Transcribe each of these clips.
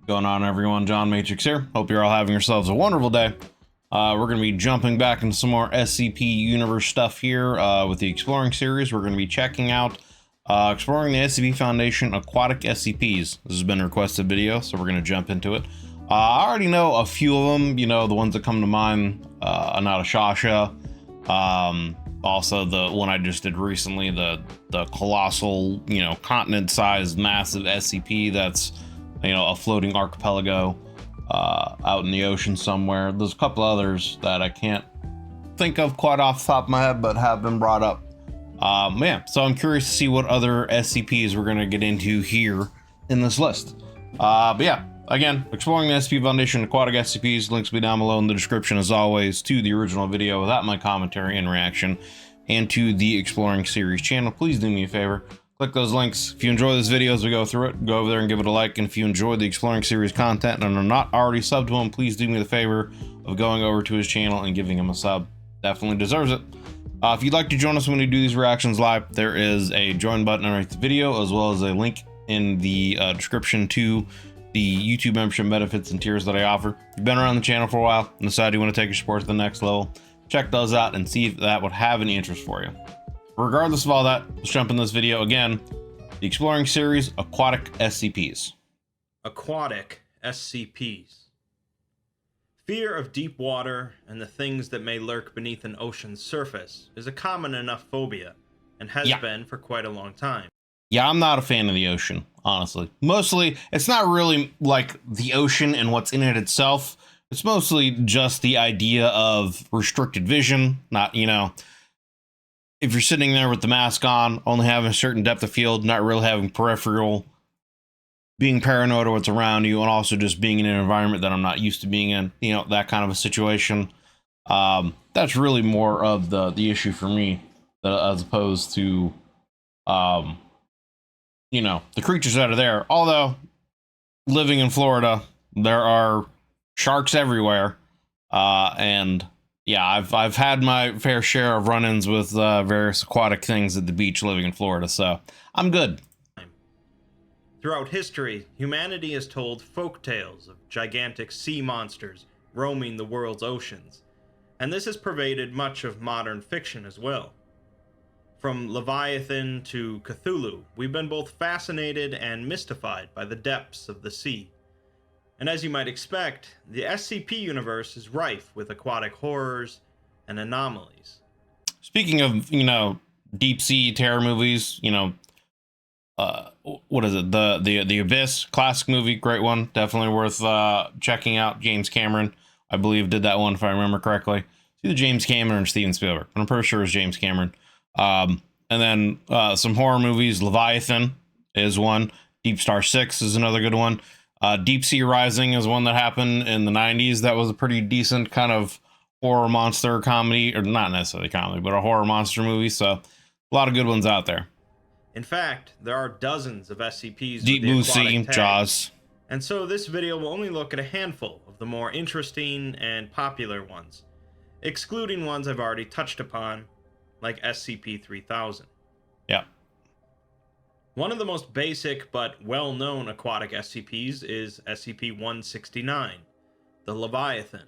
Going on, everyone? John Matrix here. Hope you're all having yourselves a wonderful day. We're going to be jumping back into some more SCP universe stuff here with the Exploring series. We're going to be checking out exploring the SCP Foundation Aquatic SCPs. This has been a requested video, so we're going to jump into it. I already know a few of them, you know, the ones that come to mind, Anata Shasha, also the one I just did recently, the colossal, you know, continent-sized massive SCP that's, you know, a floating archipelago out in the ocean somewhere. There's a couple others that I can't think of quite off the top of my head, but have been brought up. Yeah, so I'm curious to see what other SCPs we're gonna get into here in this list. But yeah, again, exploring the SCP Foundation Aquatic SCPs. Links will be down below in the description as always to the original video without my commentary and reaction, and to the Exploring series channel. Please do me a favor. Click those links. If you enjoy this video as we go through it, go over there and give it a like. And if you enjoy the Exploring series content and are not already subbed to him, please do me the favor of going over to his channel and giving him a sub. Definitely deserves it. If you'd like to join us when we do these reactions live, there is a join button underneath the video, as well as a link in the description to the YouTube membership benefits and tiers that I offer. If you've been around the channel for a while and decide you want to take your support to the next level, check those out and see if that would have any interest for you. Regardless of all that, let's jump in this video again. The Exploring series Aquatic SCPs. Aquatic SCPs. Fear of deep water and the things that may lurk beneath an ocean's surface is a common enough phobia, and has been for quite a long time. Yeah, I'm not a fan of the ocean, honestly. Mostly, it's not really like the ocean and what's in it itself. It's mostly just the idea of restricted vision, not, you know, if you're sitting there with the mask on, only having a certain depth of field, not really having peripheral, being paranoid of what's around you, and also just being in an environment that I'm not used to being in, you know, that kind of a situation. That's really more of the issue for me, as opposed to, you know, the creatures that are there. Although, living in Florida, there are sharks everywhere, and yeah, I've had my fair share of run-ins with various aquatic things at the beach living in Florida, so I'm good. Throughout history, humanity has told folk tales of gigantic sea monsters roaming the world's oceans, and this has pervaded much of modern fiction as well. From Leviathan to Cthulhu, we've been both fascinated and mystified by the depths of the sea. And as you might expect, the SCP universe is rife with aquatic horrors and anomalies. Speaking of, you know, deep sea terror movies, you know, what is it? The Abyss, classic movie, great one, definitely worth checking out. James Cameron, I believe, did that one if I remember correctly. It's either James Cameron or Steven Spielberg, but I'm pretty sure it's James Cameron. And then some horror movies. Leviathan is one. Deep Star 6 is another good one. Deep Sea Rising is one that happened in the 90s. That was a pretty decent kind of horror monster comedy, or not necessarily comedy, but a horror monster movie. So a lot of good ones out there. In fact, there are dozens of SCPs. Deep Blue Sea, Jaws. And so this video will only look at a handful of the more interesting and popular ones, excluding ones I've already touched upon, like SCP-3000. Yeah. One of the most basic but well-known aquatic SCPs is SCP-169, the Leviathan.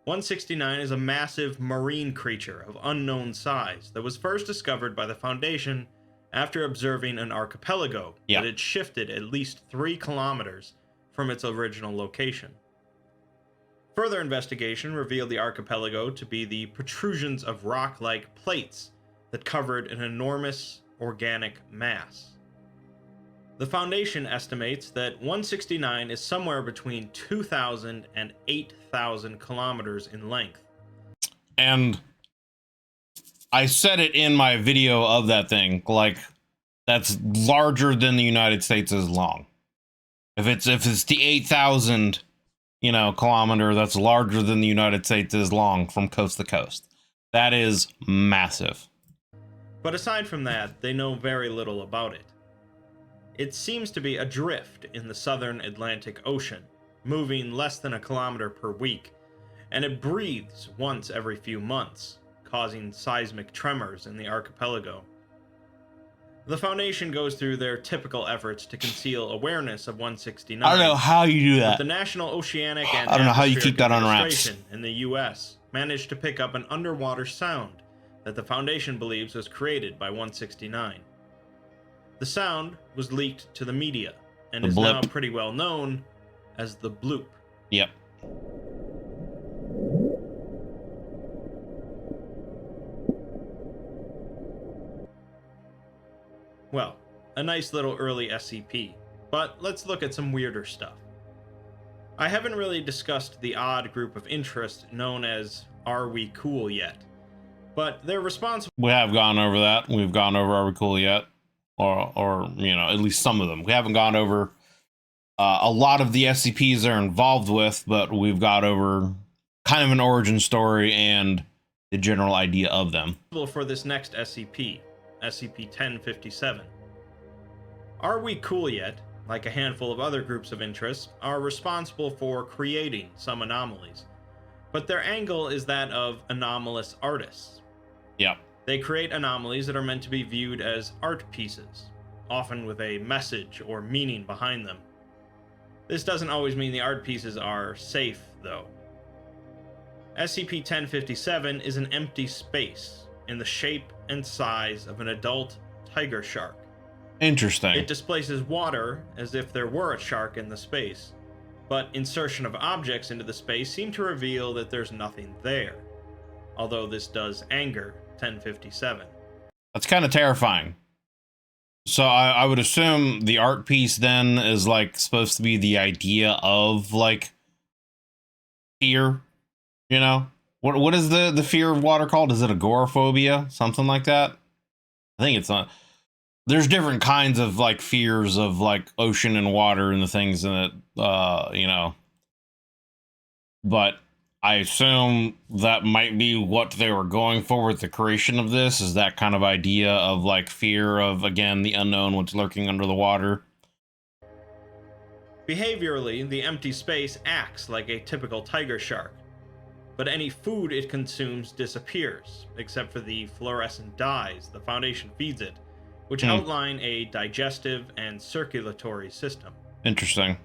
169 is a massive marine creature of unknown size that was first discovered by the Foundation after observing an archipelago that had shifted at least 3 kilometers from its original location. Further investigation revealed the archipelago to be the protrusions of rock-like plates that covered an enormous organic mass. The Foundation estimates that 169 is somewhere between 2,000 and 8,000 kilometers in length. And I said it in my video of that thing, like, that's larger than the United States is long. If it's the 8,000, you know, kilometer, that's larger than the United States is long from coast to coast. That is massive. But aside from that, they know very little about it. It seems to be adrift in the southern Atlantic Ocean, moving less than a kilometer per week, and it breathes once every few months, causing seismic tremors in the archipelago. The Foundation goes through their typical efforts to conceal awareness of 169. I don't know how you do But that. the National Oceanic and I don't know how you Atmospheric keep that on wraps. Administration in the US managed to pick up an underwater sound that the Foundation believes was created by 169. The sound was leaked to the media and The is blip. now pretty well known as the bloop. Yep. Well, a nice little early SCP, but let's look at some weirder stuff. I haven't really discussed the odd group of interest known as Are We Cool yet, but they're responsible. We have gone over that. We've gone over Are We Cool Yet? Or you know, at least some of them. We haven't gone over a lot of the SCPs they're involved with, but we've got over kind of an origin story and the general idea of them. For this next SCP, SCP-1057. Are We Cool Yet, like a handful of other groups of interest, are responsible for creating some anomalies, but their angle is that of anomalous artists. Yep. They create anomalies that are meant to be viewed as art pieces, often with a message or meaning behind them. This doesn't always mean the art pieces are safe, though. SCP-1057 is an empty space in the shape and size of an adult tiger shark. Interesting. It displaces water as if there were a shark in the space, but insertion of objects into the space seem to reveal that there's nothing there, although this does anger 1057. That's kind of terrifying. So I would assume the art piece then is like supposed to be the idea of like fear, you know? What is the fear of water called? Is it agoraphobia? Something like that? I think it's not. There's different kinds of like fears of like ocean and water and the things in it, you know. But I assume that might be what they were going for with the creation of this, is that kind of idea of like fear of, again, the unknown, what's lurking under the water. Behaviorally, the empty space acts like a typical tiger shark, but any food it consumes disappears, except for the fluorescent dyes the Foundation feeds it, which outline a digestive and circulatory system. Interesting.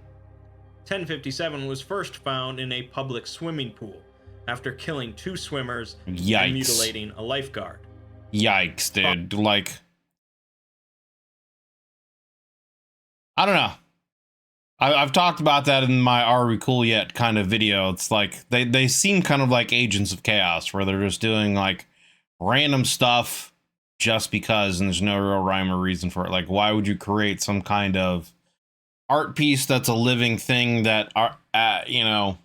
1057 was first found in a public swimming pool after killing 2 swimmers Yikes. and mutilating a lifeguard. Yikes, dude. Like, I don't know. I've talked about that in my Are We Cool Yet kind of video. It's like they seem kind of like agents of chaos, where they're just doing like random stuff just because, and there's no real rhyme or reason for it. Like, why would you create some kind of art piece that's a living thing that you know,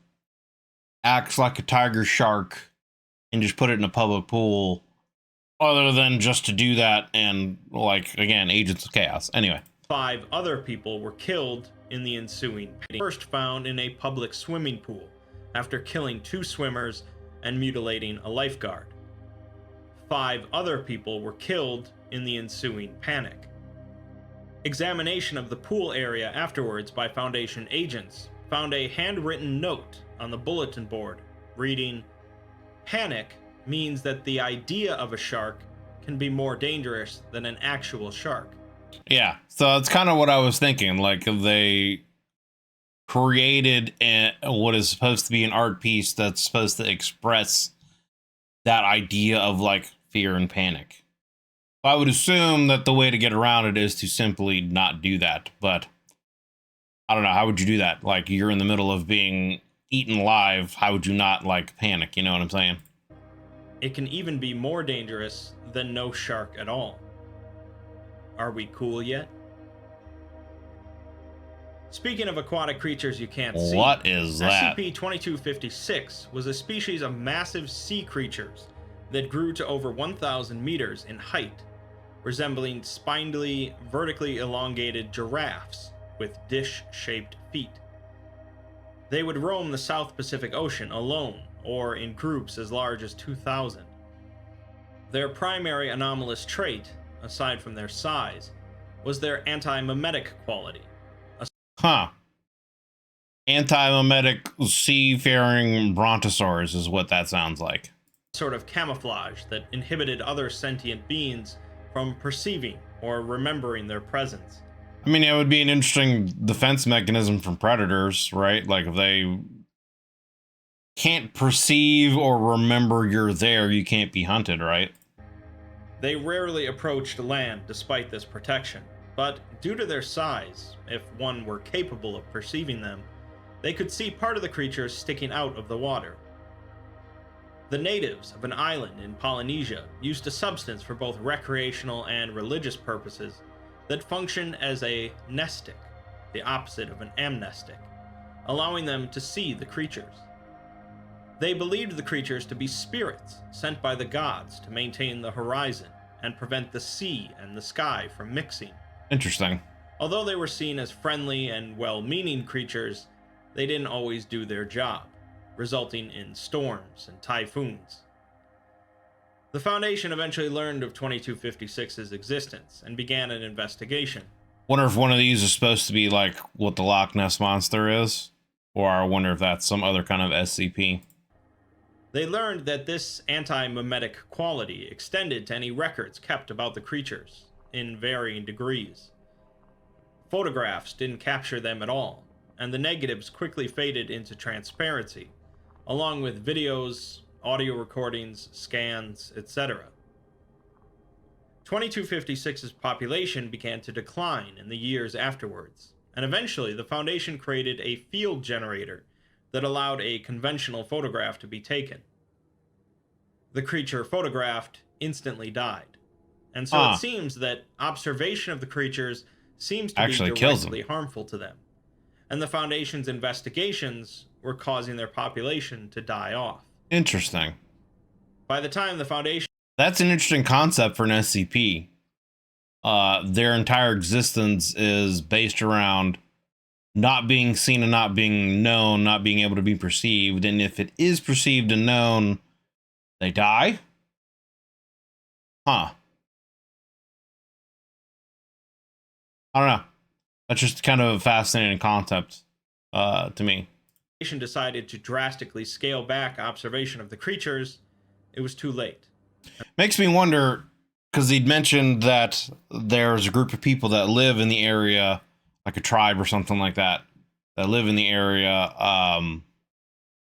acts like a tiger shark and just put it in a public pool, other than just to do that and, like, again, agents of chaos. Anyway. 5 other people were killed in the ensuing panic. First found in a public swimming pool after killing 2 swimmers and mutilating a lifeguard. 5 other people were killed in the ensuing panic. Examination of the pool area afterwards by Foundation agents found a handwritten note on the bulletin board reading, "Panic means that the idea of a shark can be more dangerous than an actual shark." Yeah, so that's kind of what I was thinking. Like, they created what is supposed to be an art piece that's supposed to express that idea of like fear and panic. I would assume that the way to get around it is to simply not do that, but I don't know. How would you do that? Like, you're in the middle of being eaten alive. How would you not like panic? You know what I'm saying? It can even be more dangerous than no shark at all. Are we cool yet? Speaking of aquatic creatures you can't see, What is that? SCP-2256 was a species of massive sea creatures that grew to over 1,000 meters in height, resembling spindly, vertically elongated giraffes with dish-shaped feet. They would roam the South Pacific Ocean alone, or in groups as large as 2,000. Their primary anomalous trait, aside from their size, was their anti-mimetic quality. Huh. Anti-mimetic seafaring brontosaurs is what that sounds like. Sort of camouflage that inhibited other sentient beings from perceiving or remembering their presence. I mean, it would be an interesting defense mechanism from predators, right? Like if they can't perceive or remember you're there, you can't be hunted, right? They rarely approached land despite this protection, but due to their size, if one were capable of perceiving them, they could see part of the creatures sticking out of the water. The natives of an island in Polynesia used a substance for both recreational and religious purposes that functioned as a nestic, the opposite of an amnestic, allowing them to see the creatures. They believed the creatures to be spirits sent by the gods to maintain the horizon and prevent the sea and the sky from mixing. Interesting. Although they were seen as friendly and well-meaning creatures, they didn't always do their job, resulting in storms and typhoons. The Foundation eventually learned of 2256's existence and began an investigation. Wonder if one of these is supposed to be like what the Loch Ness Monster is, or I wonder if that's some other kind of SCP. They learned that this anti-memetic quality extended to any records kept about the creatures, in varying degrees. Photographs didn't capture them at all, and the negatives quickly faded into transparency, along with videos, audio recordings, scans, etc. 2256's population began to decline in the years afterwards, and eventually the Foundation created a field generator that allowed a conventional photograph to be taken. The creature photographed instantly died, and so it seems that observation of the creatures seems to actually be directly harmful to them, and the Foundation's investigations were causing their population to die off. Interesting. By the time the Foundation... That's an interesting concept for an SCP. Their entire existence is based around not being seen and not being known, not being able to be perceived. And if it is perceived and known, they die? Huh. I don't know. That's just kind of a fascinating concept to me. Decided to drastically scale back observation of the creatures. It was too late. Makes me wonder, because he'd mentioned that there's a group of people that live in the area, like a tribe or something like that, that live in the area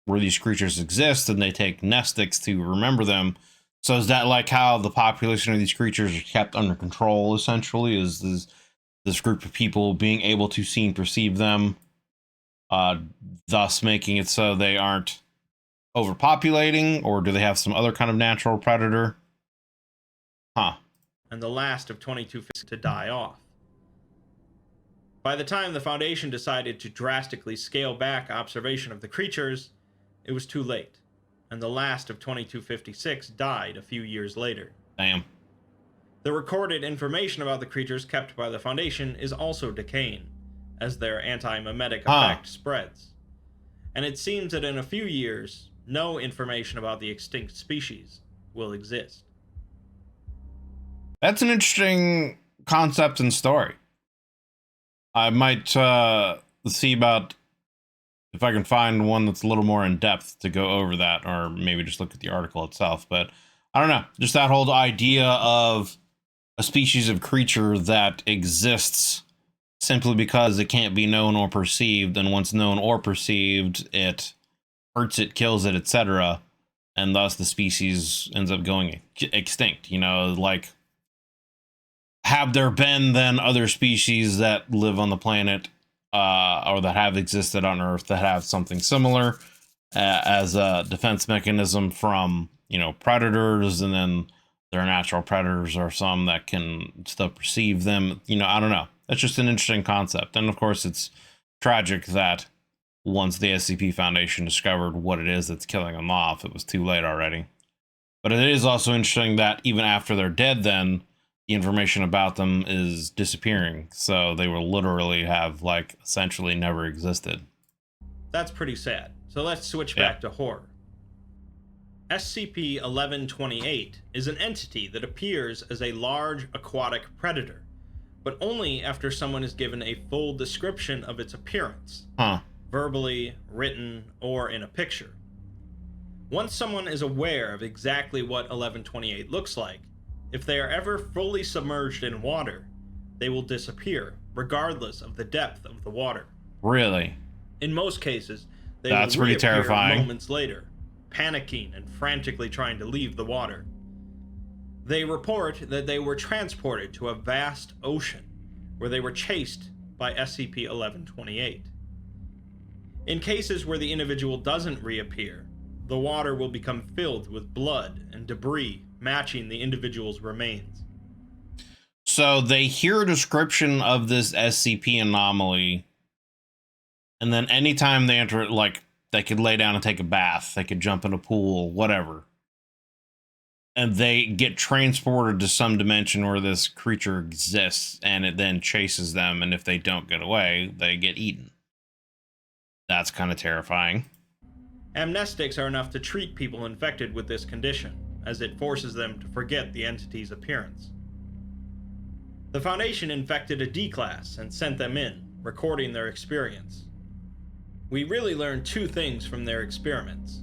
where these creatures exist, and they take nestics to remember them. So is that like how the population of these creatures are kept under control, essentially? Is this group of people being able to see and perceive them, thus making it so they aren't overpopulating, or do they have some other kind of natural predator? Huh. And the last of 2256 to die off. By the time the Foundation decided to drastically scale back observation of the creatures, it was too late, and the last of 2256 died a few years later. Damn. The recorded information about the creatures kept by the Foundation is also decaying, as their anti-memetic effect spreads. And it seems that in a few years, no information about the extinct species will exist. That's an interesting concept and story. I might see about if I can find one that's a little more in depth to go over that, or maybe just look at the article itself. But I don't know, just that whole idea of a species of creature that exists simply because it can't be known or perceived, and once known or perceived, it hurts it, kills it, etc., and thus the species ends up going extinct. You know, like, have there been then other species that live on the planet or that have existed on Earth that have something similar as a defense mechanism from, you know, predators, and then their natural predators are some that can still perceive them? You know, I don't know. That's just an interesting concept. And of course, it's tragic that once the SCP Foundation discovered what it is that's killing them off, it was too late already. But it is also interesting that even after they're dead, then the information about them is disappearing. So they will literally have, like, essentially never existed. That's pretty sad. So let's switch back to horror. SCP-1128 is an entity that appears as a large aquatic predator, but only after someone is given a full description of its appearance, verbally, written, or in a picture. Once someone is aware of exactly what 1128 looks like, if they are ever fully submerged in water, they will disappear, regardless of the depth of the water. Really? In most cases, they That's will pretty reappear terrifying. moments later, panicking and frantically trying to leave the water. They report that they were transported to a vast ocean, where they were chased by SCP-1128. In cases where the individual doesn't reappear, the water will become filled with blood and debris matching the individual's remains. So they hear a description of this SCP anomaly, and then anytime they enter it, like, they could lay down and take a bath, they could jump in a pool, whatever. And they get transported to some dimension where this creature exists, and it then chases them, and if they don't get away, they get eaten. That's kind of terrifying. Amnestics are enough to treat people infected with this condition, as it forces them to forget the entity's appearance. The Foundation infected a D-Class and sent them in, recording their experience. We really learned two things from their experiments: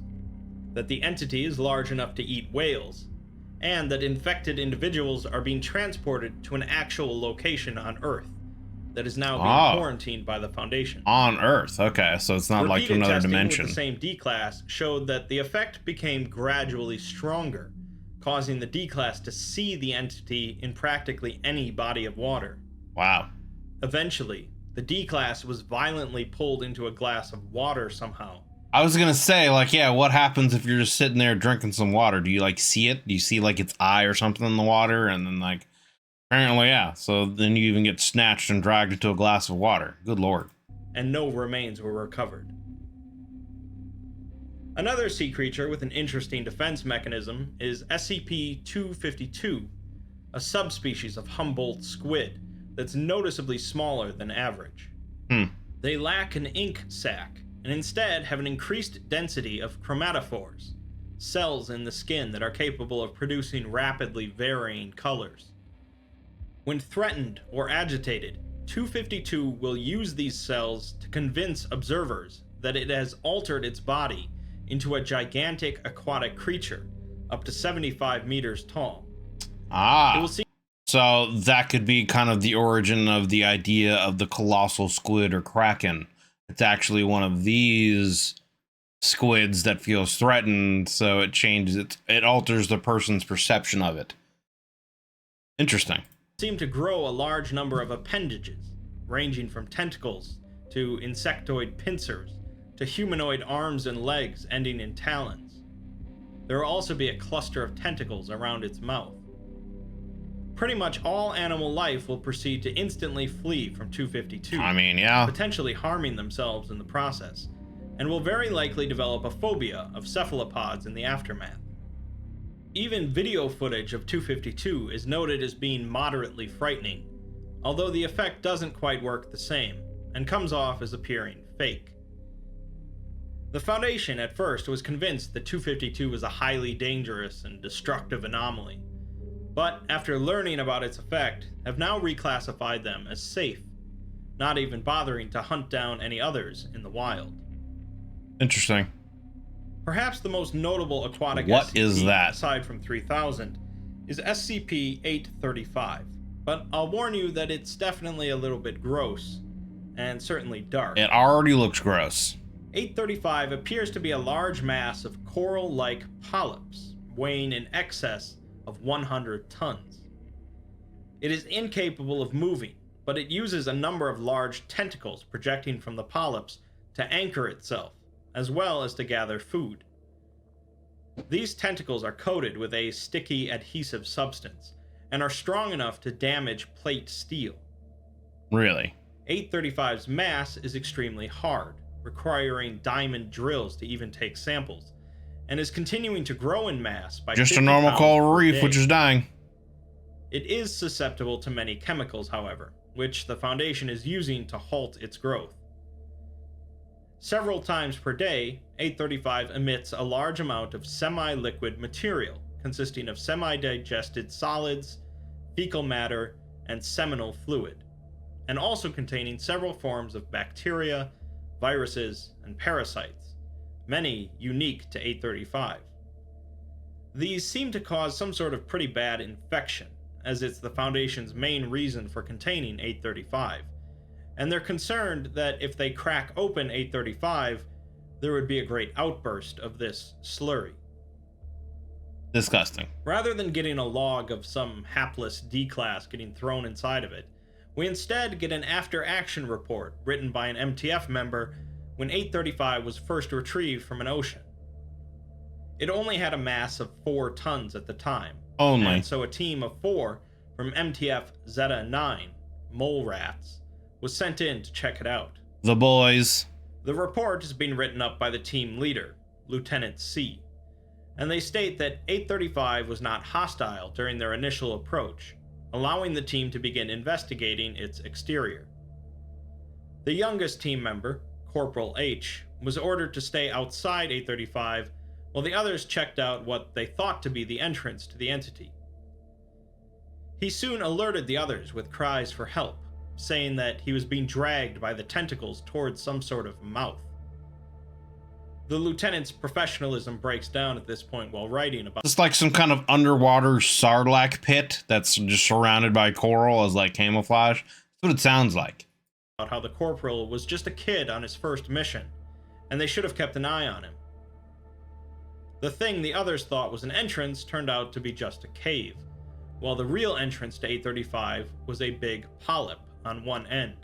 that the entity is large enough to eat whales, and that infected individuals are being transported to an actual location on Earth that is now being quarantined by the Foundation. On Earth, okay, so it's not like another dimension. With the same D-Class showed that the effect became gradually stronger, causing the D-Class to see the entity in practically any body of water. Wow. Eventually, the D-Class was violently pulled into a glass of water somehow. I was gonna say, like, yeah, what happens if you're just sitting there drinking some water? Do you, like, see it? Do you see, like, its eye or something in the water? And then, like, apparently, yeah. So then you even get snatched and dragged into a glass of water. Good lord. And no remains were recovered. Another sea creature with an interesting defense mechanism is SCP-252, a subspecies of Humboldt squid that's noticeably smaller than average. They lack an ink sac, and instead have an increased density of chromatophores, cells in the skin that are capable of producing rapidly varying colors. When threatened or agitated, 252 will use these cells to convince observers that it has altered its body into a gigantic aquatic creature, up to 75 meters tall. So that could be kind of the origin of the idea of the colossal squid or kraken. It's actually one of these squids that feels threatened, so it changes it alters the person's perception of it. Interesting. Seem to grow a large number of appendages, ranging from tentacles to insectoid pincers to humanoid arms and legs ending in talons. There will also be a cluster of tentacles around its mouth. Pretty much all animal life will proceed to instantly flee from 252. I mean, yeah. Potentially harming themselves in the process, and will very likely develop a phobia of cephalopods in the aftermath. Even video footage of 252 is noted as being moderately frightening, although the effect doesn't quite work the same, and comes off as appearing fake. The Foundation at first was convinced that 252 was a highly dangerous and destructive anomaly, but after learning about its effect, have now reclassified them as safe, not even bothering to hunt down any others in the wild. Interesting. Perhaps the most notable aquatic What SCP, is that? aside from 3000, is SCP-835, but I'll warn you that it's definitely a little bit gross, and certainly dark. It already looks gross. 835 appears to be a large mass of coral-like polyps, weighing in excess of 100 tons. It is incapable of moving, but it uses a number of large tentacles projecting from the polyps to anchor itself, as well as to gather food. These tentacles are coated with a sticky adhesive substance, and are strong enough to damage plate steel. Really? 835's mass is extremely hard, requiring diamond drills to even take samples, and is continuing to grow in mass by just a normal coral reef, which is dying. It is susceptible to many chemicals, however, which the Foundation is using to halt its growth. Several times per day, 835 emits a large amount of semi-liquid material, consisting of semi-digested solids, fecal matter, and seminal fluid, and also containing several forms of bacteria, viruses, and parasites, many unique to 835. These seem to cause some sort of pretty bad infection, as it's the Foundation's main reason for containing 835, and they're concerned that if they crack open 835, there would be a great outburst of this slurry. Disgusting. Rather than getting a log of some hapless D-class getting thrown inside of it, we instead get an after-action report written by an MTF member when 835 was first retrieved from an ocean. It only had a mass of 4 tons at the time. Only. And so a team of 4 from MTF Zeta 9, mole rats, was sent in to check it out. The boys. The report has been written up by the team leader, Lieutenant C, and they state that 835 was not hostile during their initial approach, allowing the team to begin investigating its exterior. The youngest team member, Corporal H, was ordered to stay outside 835 while the others checked out what they thought to be the entrance to the entity. He soon alerted the others with cries for help, saying that he was being dragged by the tentacles towards some sort of mouth. The lieutenant's professionalism breaks down at this point while writing about It's like some kind of underwater sarlacc pit that's just surrounded by coral as like camouflage. That's what it sounds like. how the corporal was just a kid on his first mission, and they should have kept an eye on him. The thing the others thought was an entrance turned out to be just a cave, while the real entrance to 835 was a big polyp on one end.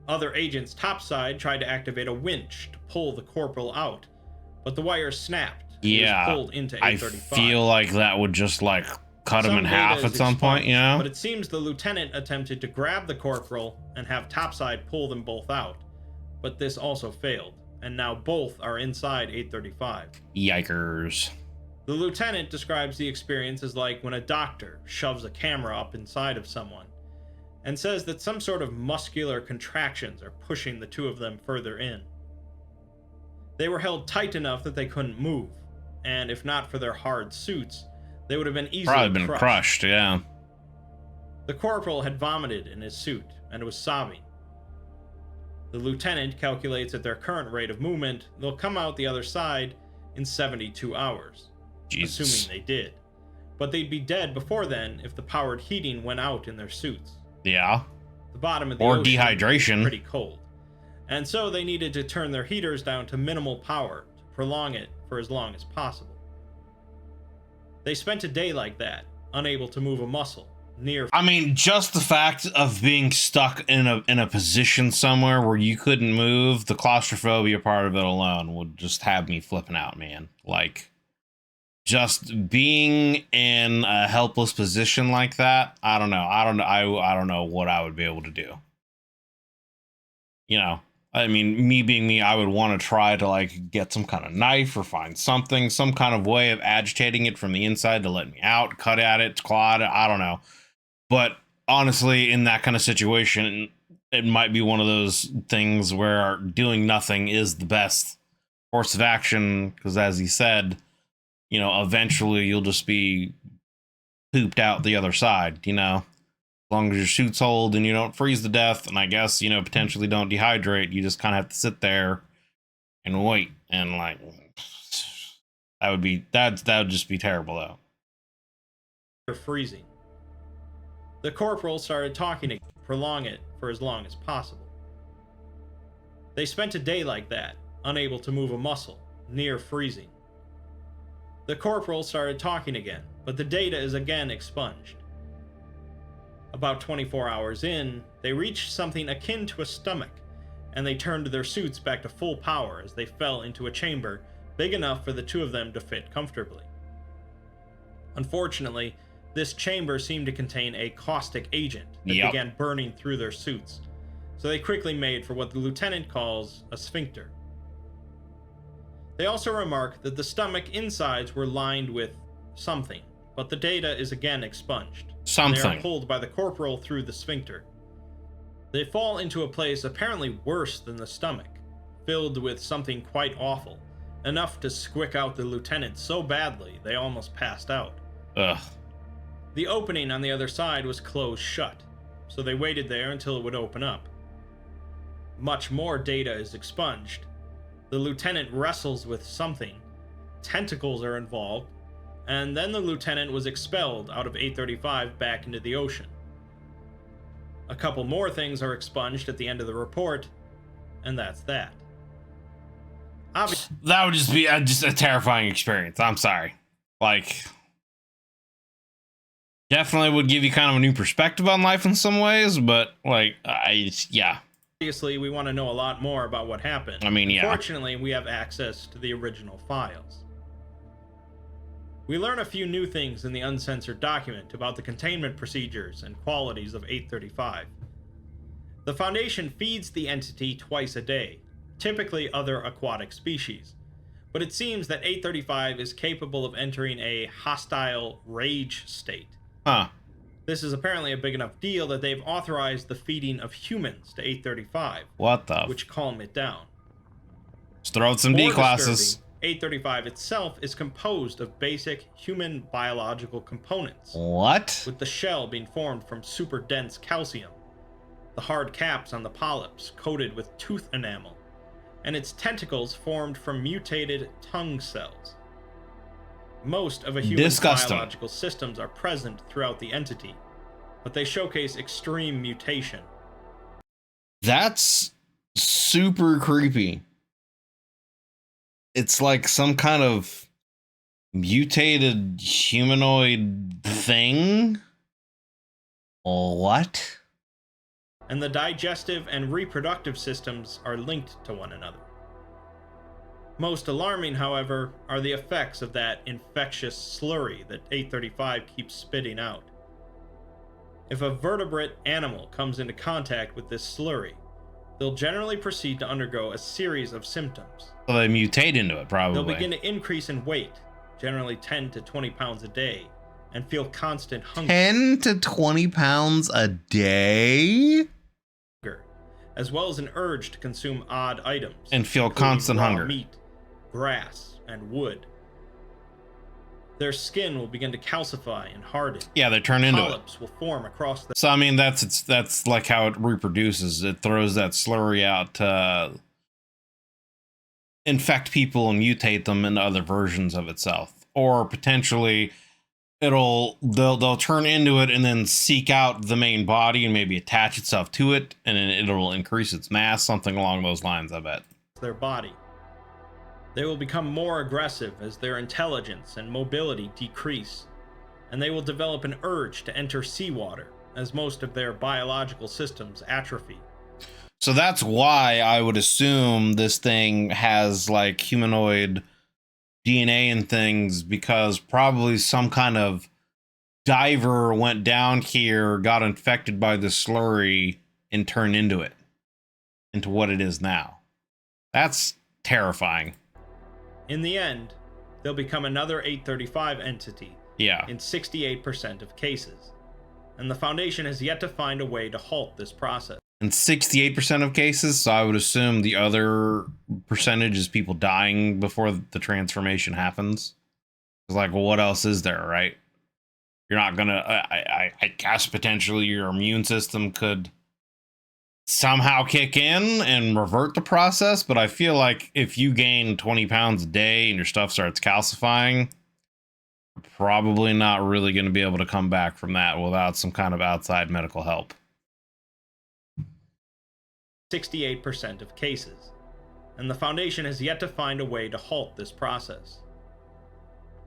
Other agents topside tried to activate a winch to pull the corporal out, but the wire snapped and he was pulled into 835. I feel like that would just like cut him in half at some point, you know? But it seems the lieutenant attempted to grab the corporal and have topside pull them both out, but this also failed, and now both are inside 835. Yikers. The lieutenant describes the experience as like when a doctor shoves a camera up inside of someone, and says that some sort of muscular contractions are pushing the two of them further in. They were held tight enough that they couldn't move, and if not for their hard suits, they would have been easily Probably been crushed, yeah. The corporal had vomited in his suit and was sobbing. The lieutenant calculates at their current rate of movement, they'll come out the other side in 72 hours. Jesus. Assuming they did. But they'd be dead before then if the powered heating went out in their suits. Yeah. The bottom of the or ocean dehydration. was pretty cold. And so they needed to turn their heaters down to minimal power to prolong it for as long as possible. They spent a day like that, unable to move a muscle, near... I mean, just the fact of being stuck in a position somewhere where you couldn't move, the claustrophobia part of it alone would just have me flipping out, man. Like, just being in a helpless position like that, I don't know. I don't know what I would be able to do. You know, I mean, me being me, I would want to try to like get some kind of knife or find something, some kind of way of agitating it from the inside to let me out, cut at it, claw at it. I don't know. But honestly, in that kind of situation, it might be one of those things where doing nothing is the best course of action. Because as he said, you know, eventually you'll just be pooped out the other side, you know, as long as your suit's hold and you don't freeze to death. And I guess, you know, potentially don't dehydrate. You just kind of have to sit there and wait. And like, that would just be terrible though. Freezing. The corporal started talking to prolong it for as long as possible. They spent a day like that, unable to move a muscle, near freezing. The corporal started talking again, but the data is again expunged. About 24 hours in, they reached something akin to a stomach, and they turned their suits back to full power as they fell into a chamber big enough for the two of them to fit comfortably. Unfortunately, this chamber seemed to contain a caustic agent that began burning through their suits, so they quickly made for what the lieutenant calls a sphincter. They also remark that the stomach insides were lined with something, but the data is again expunged. Something. They are pulled by the corporal through the sphincter. They fall into a place apparently worse than the stomach, filled with something quite awful, enough to squick out the lieutenant so badly they almost passed out. Ugh. The opening on the other side was closed shut, so they waited there until it would open up. Much more data is expunged. The lieutenant wrestles with something. Tentacles are involved, and then the lieutenant was expelled out of 835 back into the ocean. A couple more things are expunged at the end of the report, and that's that. That would just be just a terrifying experience. I'm sorry. Like, definitely would give you kind of a new perspective on life in some ways, but like, yeah. Obviously, we want to know a lot more about what happened. I mean, yeah. Fortunately, we have access to the original files. We learn a few new things in the uncensored document about the containment procedures and qualities of 835. The Foundation feeds the entity twice a day, typically other aquatic species, but it seems that 835 is capable of entering a hostile rage state. Huh. This is apparently a big enough deal that they've authorized the feeding of humans to 835. What the? Which calm it down. Just throw out some D classes. 835 itself is composed of basic human biological components. What? With the shell being formed from super dense calcium, the hard caps on the polyps coated with tooth enamel, and its tentacles formed from mutated tongue cells. Most of a human's biological systems are present throughout the entity, but they showcase extreme mutation. That's super creepy. It's like some kind of mutated humanoid thing. What? And the digestive and reproductive systems are linked to one another. Most alarming, however, are the effects of that infectious slurry that 835 keeps spitting out. If a vertebrate animal comes into contact with this slurry, they'll generally proceed to undergo a series of symptoms. Well, they mutate into it, probably. They'll begin to increase in weight, generally 10 to 20 pounds a day, and feel constant hunger. 10 to 20 pounds a day? As well as an urge to consume odd items. And feel constant hunger. Meat, grass, and wood. Their skin will begin to calcify and harden. Yeah, they turn into it. Polyps will form across the... So, I mean, that's like how it reproduces. It throws that slurry out to infect people and mutate them into other versions of itself. Or potentially they'll turn into it and then seek out the main body and maybe attach itself to it, and then it'll increase its mass, something along those lines, I bet. Their body. They will become more aggressive as their intelligence and mobility decrease, and they will develop an urge to enter seawater as most of their biological systems atrophy. So that's why I would assume this thing has like humanoid DNA and things, because probably some kind of diver went down here, got infected by the slurry, and turned into what it is now. That's terrifying. In the end, they'll become another 835 entity. Yeah. In 68% of cases. And the Foundation has yet to find a way to halt this process. In 68% of cases, so I would assume the other percentage is people dying before the transformation happens. It's like, well, what else is there, right? You're not gonna, I guess potentially your immune system could somehow kick in and revert the process, but I feel like if you gain 20 pounds a day and your stuff starts calcifying, you're probably not really going to be able to come back from that without some kind of outside medical help. 68% of cases, and the Foundation has yet to find a way to halt this process.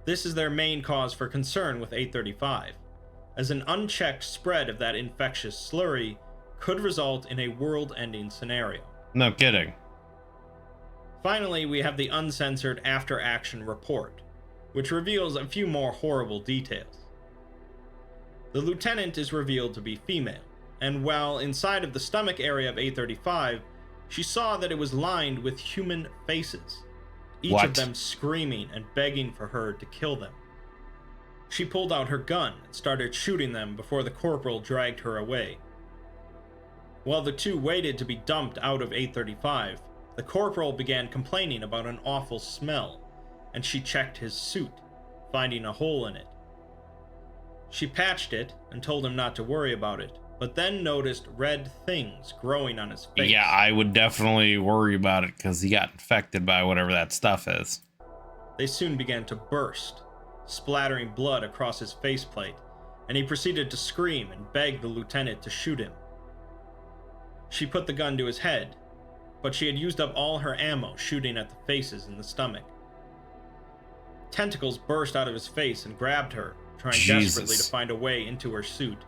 This is their main cause for concern with 835, as an unchecked spread of that infectious slurry could result in a world-ending scenario. No kidding. Finally, we have the uncensored after-action report, which reveals a few more horrible details. The lieutenant is revealed to be female, and while inside of the stomach area of 835, she saw that it was lined with human faces, each of them screaming and begging for her to kill them. She pulled out her gun and started shooting them before the corporal dragged her away. While the two waited to be dumped out of 835, the corporal began complaining about an awful smell, and she checked his suit, finding a hole in it. She patched it and told him not to worry about it, but then noticed red things growing on his face. Yeah, I would definitely worry about it because he got infected by whatever that stuff is. They soon began to burst, splattering blood across his faceplate, and he proceeded to scream and beg the lieutenant to shoot him. She put the gun to his head, but she had used up all her ammo shooting at the faces in the stomach. Tentacles burst out of his face and grabbed her, trying desperately to find a way into her suit.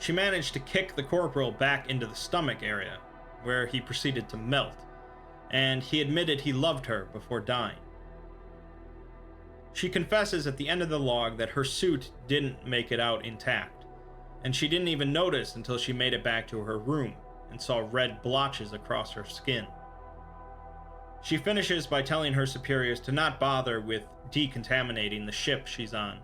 She managed to kick the corporal back into the stomach area, where he proceeded to melt, and he admitted he loved her before dying. She confesses at the end of the log that her suit didn't make it out intact, and she didn't even notice until she made it back to her room and saw red blotches across her skin. She finishes by telling her superiors to not bother with decontaminating the ship she's on,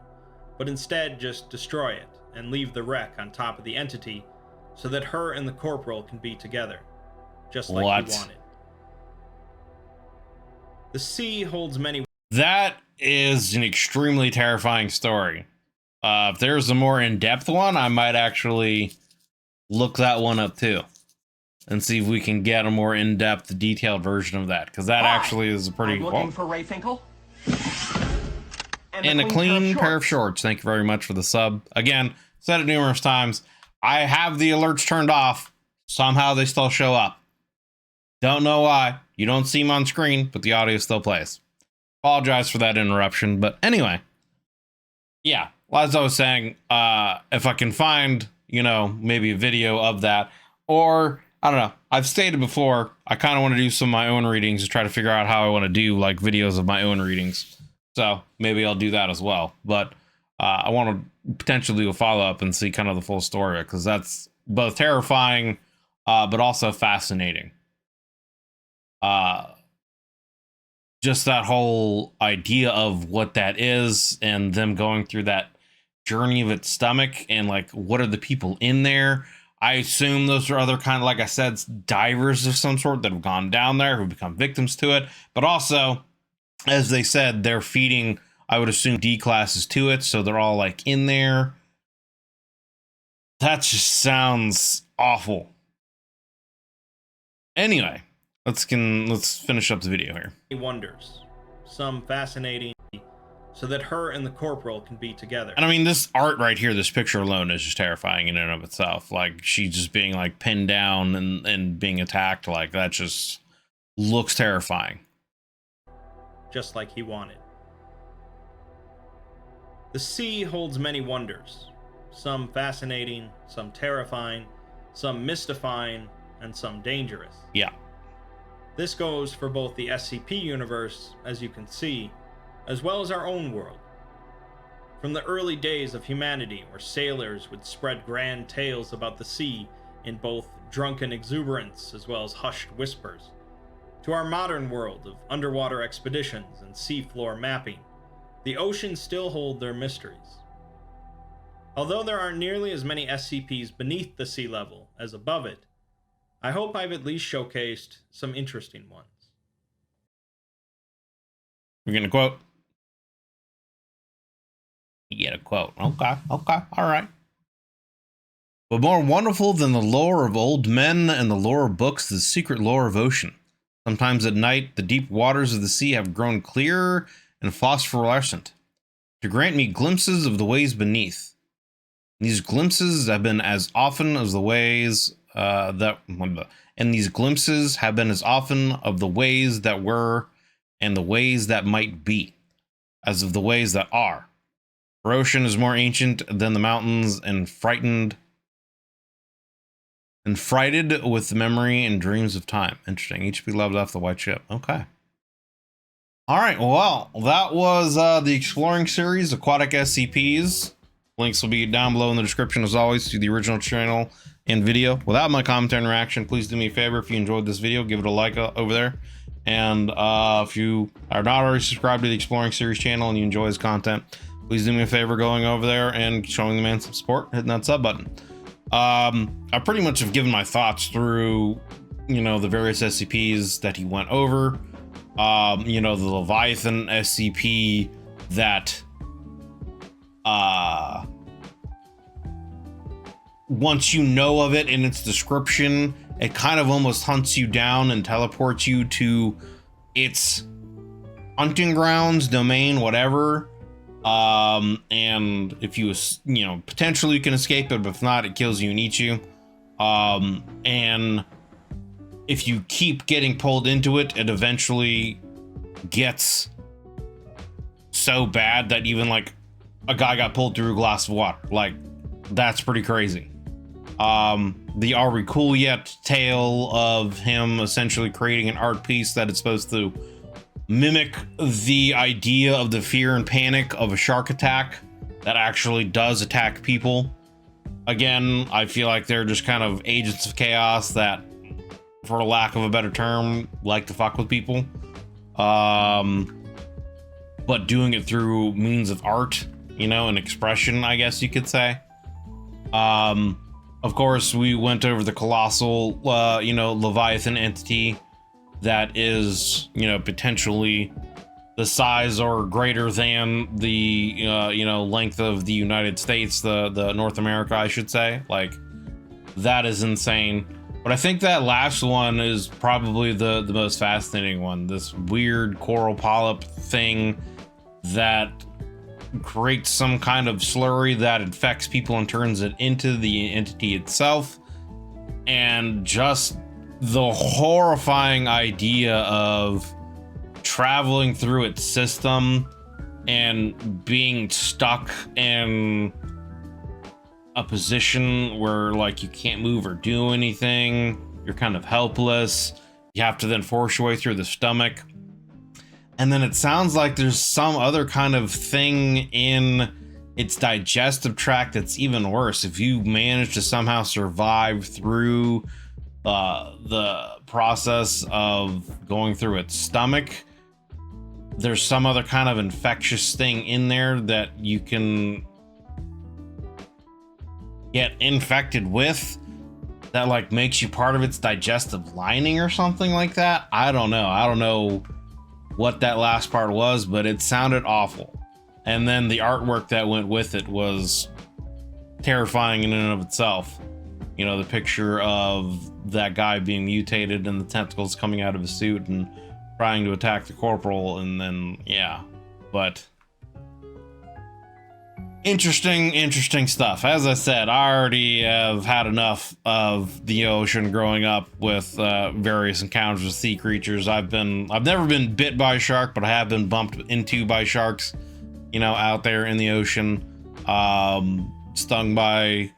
but instead just destroy it and leave the wreck on top of the entity so that her and the corporal can be together, just like he wanted. The sea holds many... That is an extremely terrifying story. If there's a more in-depth one, I might actually look that one up too and see if we can get a more in-depth, detailed version of that, because that actually is a pretty cool. Looking for Ray Finkel? And a clean pair of shorts. Thank you very much for the sub. Again, said it numerous times. I have the alerts turned off. Somehow they still show up. Don't know why. You don't see them on screen, but the audio still plays. Apologize for that interruption. But anyway, yeah, as I was saying, if I can find, you know, maybe a video of that, or I don't know. I've stated before, I kind of want to do some of my own readings to try to figure out how I want to do like videos of my own readings. So maybe I'll do that as well. But I want to potentially do a follow-up and see kind of the full story, because that's both terrifying, but also fascinating. Just that whole idea of what that is, and them going through that journey of its stomach, and like, what are the people in there? I assume those are other kind of, like I said, divers of some sort that have gone down there, who become victims to it. But also, as they said, they're feeding, I would assume, D classes to it, so they're all like in there. That just sounds awful. Anyway, let's finish up the video here. Wonders, some fascinating, so that her and the corporal can be together. And I mean, this art right here, this picture alone is just terrifying in and of itself. Like, she just being like pinned down and being attacked, like that just looks terrifying. Just like he wanted. The sea holds many wonders, some fascinating, some terrifying, some mystifying, and some dangerous. Yeah. This goes for both the SCP universe, as you can see, as well as our own world. From the early days of humanity, where sailors would spread grand tales about the sea in both drunken exuberance as well as hushed whispers, to our modern world of underwater expeditions and seafloor mapping, the oceans still hold their mysteries. Although there aren't nearly as many SCPs beneath the sea level as above it, I hope I've at least showcased some interesting ones. You're gonna quote? You get a quote. Okay, all right. But more wonderful than the lore of old men and the lore of books is the secret lore of ocean. Sometimes at night, the deep waters of the sea have grown clearer and phosphorescent to grant me glimpses of the ways beneath. These glimpses have been as often as the ways these glimpses have been as often of the ways that were and the ways that might be, as of the ways that are. For ocean is more ancient than the mountains, and frighted with the memory and dreams of time. Interesting. Each be loved off the white ship. Okay. All right. Well, that was the Exploring series, Aquatic SCPs. Links will be down below in the description, as always, to the original channel and video. Without my commentary and reaction, please do me a favor. If you enjoyed this video, give it a like over there. And if you are not already subscribed to the Exploring series channel and you enjoy his content, please do me a favor going over there and showing the man some support, hitting that sub button. I pretty much have given my thoughts through, you know, the various SCPs that he went over. You know, the Leviathan SCP that once you know of it in its description, it kind of almost hunts you down and teleports you to its hunting grounds, domain, whatever. And if you know, potentially you can escape it, but if not, it kills you and eats you. And if you keep getting pulled into it, it eventually gets so bad that even like a guy got pulled through a glass of water. Like, that's pretty crazy. The Are We Cool Yet tale of him essentially creating an art piece that is supposed to mimic the idea of the fear and panic of a shark attack that actually does attack people. Again, I feel like they're just kind of agents of chaos that, for lack of a better term, like to fuck with people. But doing it through means of art, you know, an expression, I guess you could say. Of course, we went over the colossal, you know, leviathan entity that is, you know, potentially the size or greater than the, you know, length of the United States, the North America, I should say. Like, that is insane. But I think that last one is probably the most fascinating one. This weird coral polyp thing that creates some kind of slurry that infects people and turns it into the entity itself. And just the horrifying idea of traveling through its system and being stuck in a position where like you can't move or do anything. You're kind of helpless. You have to then force your way through the stomach. And then it sounds like there's some other kind of thing in its digestive tract that's even worse. If you manage to somehow survive through the process of going through its stomach, there's some other kind of infectious thing in there that you can get infected with that like makes you part of its digestive lining or something like that. I don't know what that last part was, but it sounded awful. And then the artwork that went with it was terrifying in and of itself. You know, the picture of that guy being mutated and the tentacles coming out of his suit and trying to attack the corporal, and then, yeah. But interesting stuff. As I said, I already have had enough of the ocean growing up with various encounters with sea creatures. I've never been bit by a shark, but I have been bumped into by sharks, you know, out there in the ocean. Stung by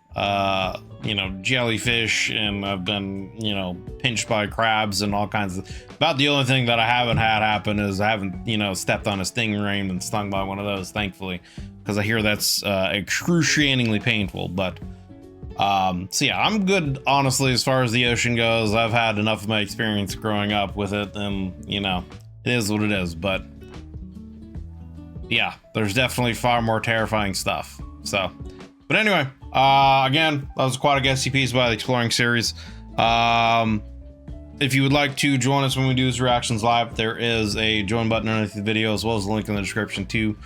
you know, jellyfish, and I've been, you know, pinched by crabs and all kinds of. About the only thing that I haven't had happen is I haven't, you know, stepped on a stingray and been stung by one of those, thankfully, because I hear that's excruciatingly painful. But so yeah, I'm good, honestly, as far as the ocean goes. I've had enough of my experience growing up with it, and you know, it is what it is. But yeah, there's definitely far more terrifying stuff. So, but anyway, again, that was Aquatic SCPs by the Exploring series. If you would like to join us when we do these reactions live, there is a join button underneath the video, as well as a link in the description to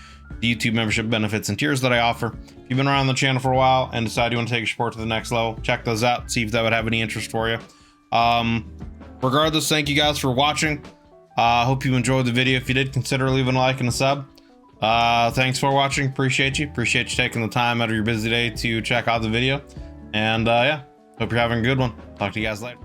the YouTube membership benefits and tiers that I offer. If you've been around the channel for a while and decide you want to take your support to the next level, check those out, see if that would have any interest for you. Regardless, thank you guys for watching. Hope you enjoyed the video. If you did, consider leaving a like and a sub. Thanks for watching. Appreciate you taking the time out of your busy day to check out the video. And yeah, hope you're having a good one. Talk to you guys later.